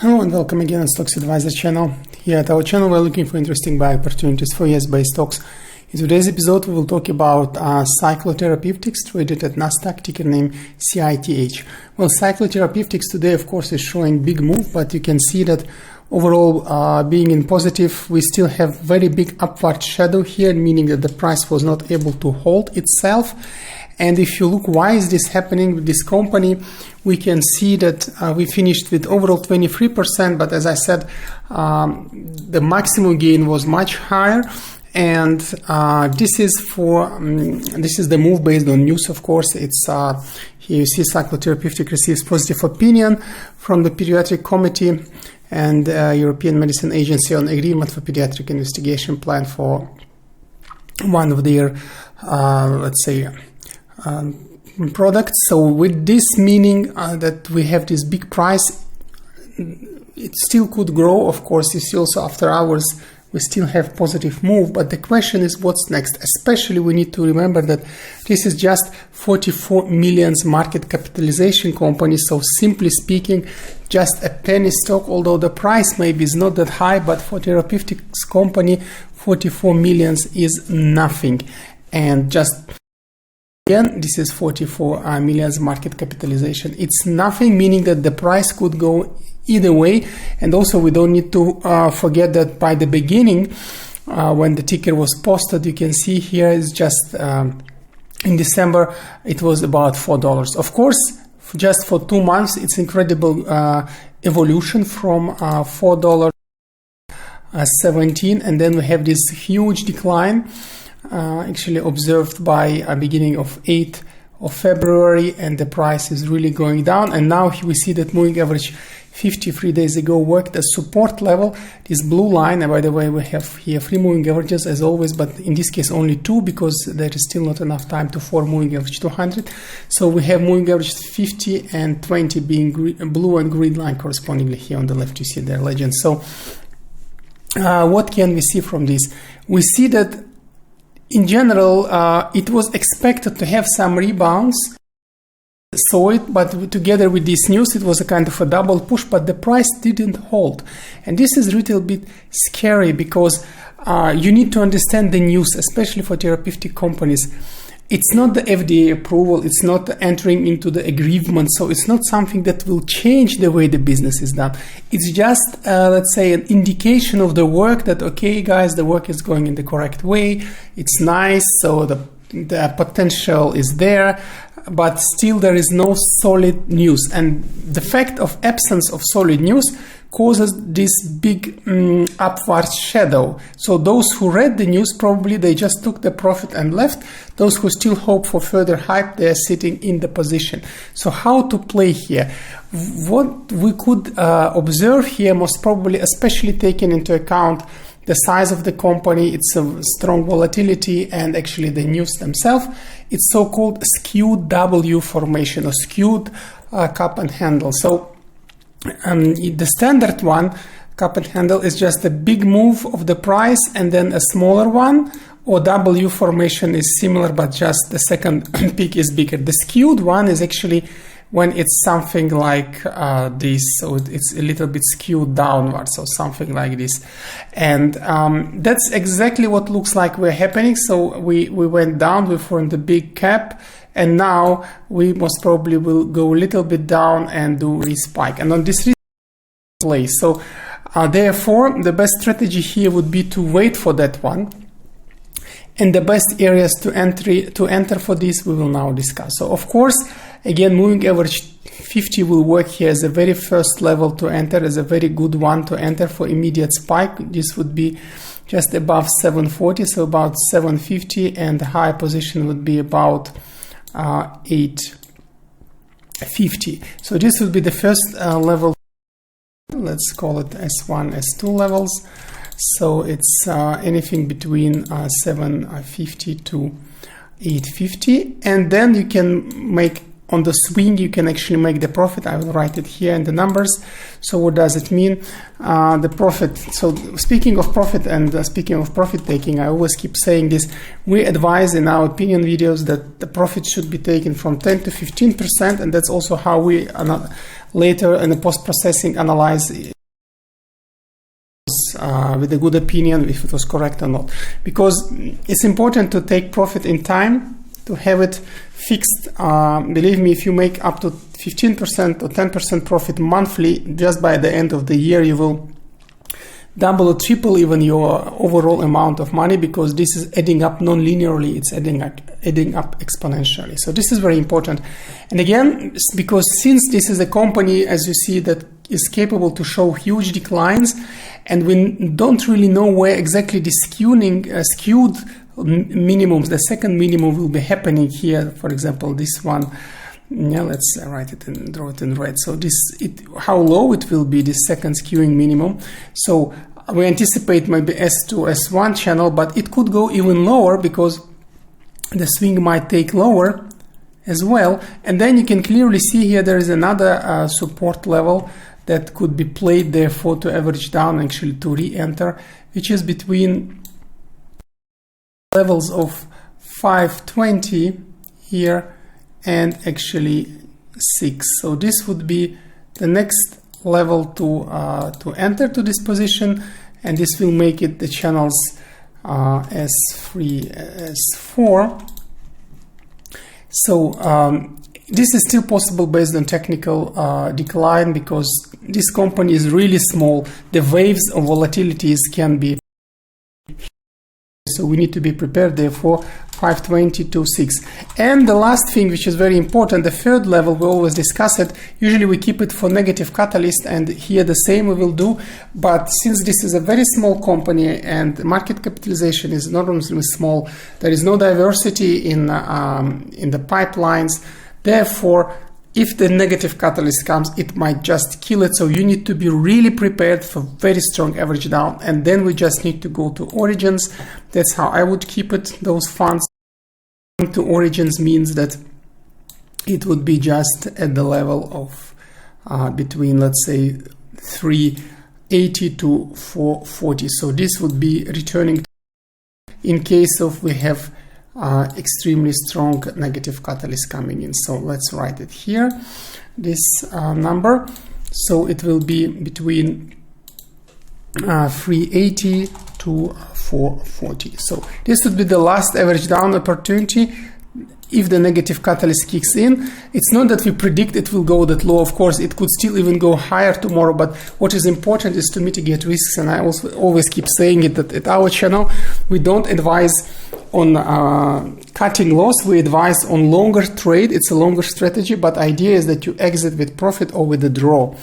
Hello and welcome again on Stocks Advisor channel. Here at our channel we're looking for interesting buy opportunities for US-based stocks. In today's episode we will talk about Cyclo Therapeutics, traded at Nasdaq, ticker name CYTH. Well, Cyclo Therapeutics today of course is showing big move, but you can see that overall being in positive, we still have very big upward shadow here, meaning that the price was not able to hold itself. And if you look why is this happening with this company, we can see that we finished with overall 23%, but as I said, the maximum gain was much higher. And this is the move based on news, of course. It's here you see Cyclo Therapeutics receives positive opinion from the Pediatric Committee and European Medicine Agency on agreement for pediatric investigation plan for one of their, let's say, products. So with this meaning that we have this big price, it still could grow. Of course, you see also after hours we still have positive move, but the question is what's next. Especially we need to remember that this is just 44 million market capitalization company, so simply speaking just a penny stock, although the price maybe is not that high, but for therapeutics company 44 million is nothing. And just again, this is 44 million market capitalization. It's nothing, meaning that the price could go either way. And also we don't need to forget that by the beginning, when the ticker was posted, you can see here is just in December, it was about $4. Of course, just for 2 months, it's incredible evolution from $4.17, and then we have this huge decline actually observed by a beginning of 8th of February, and the price is really going down. And now we see that moving average 53 days ago worked as support level, this blue line. And by the way, we have here 3 moving averages as always, but in this case only 2 because there is still not enough time to form moving average 200. So we have moving average 50 and 20 being blue and green line correspondingly. Here on the left you see their legends. So what can we see from this? We see that in general, it was expected to have some rebounds, saw it, but together with this news, it was a kind of a double push, but the price didn't hold. And this is a little bit scary because you need to understand the news, especially for therapeutic companies. It's not the FDA approval, it's not entering into the agreement, so it's not something that will change the way the business is done. It's just, let's say, an indication of the work that, okay, guys, the work is going in the correct way, it's nice, so the potential is there, but still there is no solid news. And the fact of absence of solid news causes this big upward shadow. So those who read the news, probably they just took the profit and left. Those who still hope for further hype, they are sitting in the position. So how to play here? What we could observe here, most probably, especially taking into account the size of the company, its a strong volatility, and actually the news themselves, it's so-called skewed W formation or skewed cup and handle. So the standard one, cup and handle, is just a big move of the price and then a smaller one, or W formation is similar but just the second peak is bigger. The skewed one is actually when it's something like this, so it's a little bit skewed downward, so something like this. And that's exactly what looks like we're happening. So we went down, we formed a big cap, and now we most probably will go a little bit down and do respike. And on this play, so therefore the best strategy here would be to wait for that one. And the best areas to enter for this we will now discuss. So of course, again, moving average 50 will work here as a very first level to enter, as a very good one to enter for immediate spike. This would be just above 740, so about 750, and the high position would be about 850. So this would be the first level. Let's call it S1, S2 levels. So it's anything between 750 to 850, and then you can make on the swing you can actually make the profit. I will write it here in the numbers. So what does it mean? The profit. So speaking of profit and speaking of profit taking, I always keep saying this. We advise in our opinion videos that the profit should be taken from 10 to 15%, and that's also how we later in the post-processing analyze with a good opinion if it was correct or not. Because it's important to take profit in time, to have it fixed. Believe me, if you make up to 15% or 10% profit monthly, just by the end of the year you will double or triple even your overall amount of money, because this is adding up non-linearly, it's adding up exponentially. So this is very important. And again, because since this is a company, as you see, that is capable to show huge declines, and we don't really know where exactly the skewed minimums, the second minimum will be happening here. For example, this one, yeah, let's write it and draw it in red. So how low it will be, this second skewing minimum. So we anticipate maybe S2, S1 channel, but it could go even lower because the swing might take lower as well. And then you can clearly see here there is another support level that could be played, therefore to average down, actually to re-enter, which is between levels of 520 here and actually 6. So this would be the next level to enter to this position, and this will make it the channels S3, S4. So this is still possible based on technical decline, because this company is really small. The waves of volatilities can be, so we need to be prepared, therefore 520 to 6. And the last thing, which is very important, the third level, we always discuss it. Usually we keep it for negative catalyst, and here the same we will do. But since this is a very small company and market capitalization is enormously small, there is no diversity in the pipelines. Therefore, if the negative catalyst comes, it might just kill it. So you need to be really prepared for very strong average down. And then we just need to go to origins. That's how I would keep it, those funds. To origins means that it would be just at the level of between, let's say, 380 to 440. So this would be returning in case of we have extremely strong negative catalyst coming in. So let's write it here, this number. So it will be between 380 to 440. So this would be the last average down opportunity if the negative catalyst kicks in. It's not that we predict it will go that low. Of course, it could still even go higher tomorrow, but what is important is to mitigate risks. And I also always keep saying it, that at our channel we don't advise on cutting loss, we advise on longer trade. It's a longer strategy, but idea is that you exit with profit or with a draw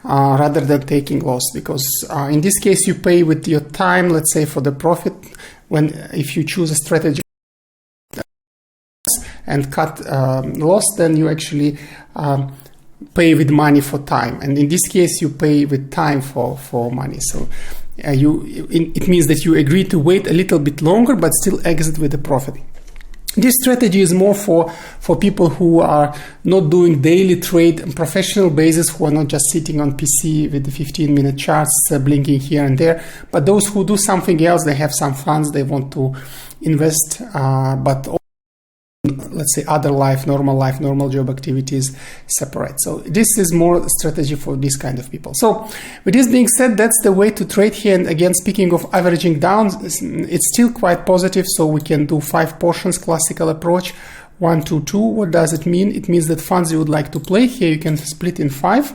rather than taking loss, because in this case you pay with your time, let's say, for the profit, if you choose a strategy and cut loss, then you actually pay with money for time, and in this case you pay with time for money. So it means that you agree to wait a little bit longer but still exit with a profit. This strategy is more for people who are not doing daily trade on professional basis, who are not just sitting on PC with the 15-minute charts blinking here and there, but those who do something else. They have some funds they want to invest, but let's say other life, normal job activities separate. So this is more strategy for this kind of people. So with this being said, that's the way to trade here. And again, speaking of averaging down, it's still quite positive. So we can do 5 portions, classical approach, 1, 2, 2. What does it mean? It means that funds you would like to play here, you can split in 5.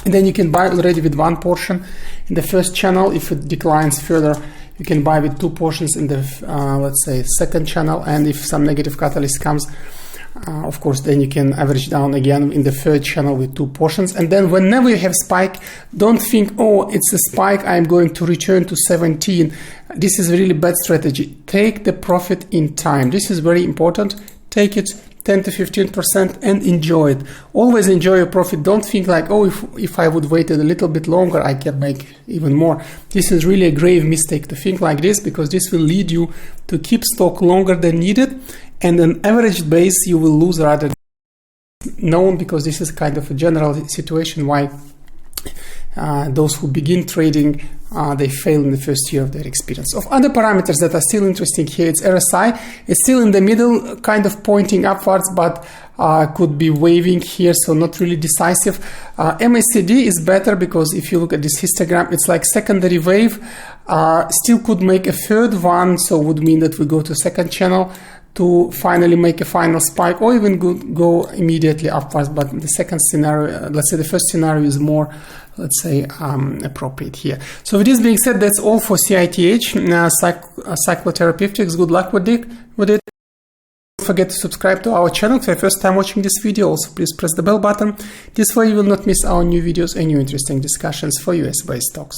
And then you can buy already with 1 portion in the first channel. If it declines further, you can buy with 2 portions in the, let's say, second channel. And if some negative catalyst comes, of course, then you can average down again in the third channel with 2 portions. And then whenever you have spike, don't think, oh, it's a spike, I'm going to return to 17. This is a really bad strategy. Take the profit in time. This is very important. Take it 10 to 15% and enjoy it. Always enjoy your profit. Don't think like, oh, if I would wait a little bit longer, I can make even more. This is really a grave mistake to think like this, because this will lead you to keep stock longer than needed, and on average base you will lose rather than known, because this is kind of a general situation why those who begin trading, they fail in the first year of their experience. Of other parameters that are still interesting here, it's RSI. It's still in the middle, kind of pointing upwards, but could be waving here, so not really decisive. MACD is better, because if you look at this histogram, it's like secondary wave. Still could make a third one, so would mean that we go to second channel to finally make a final spike, or even go immediately upwards. But the second scenario, let's say the first scenario, is more, let's say, appropriate here. So with this being said, that's all for CYTH Cyclo Therapeutics. Good luck with it. Don't forget to subscribe to our channel if you're first time watching this video. Also, please press the bell button. This way you will not miss our new videos and new interesting discussions for US-based stocks.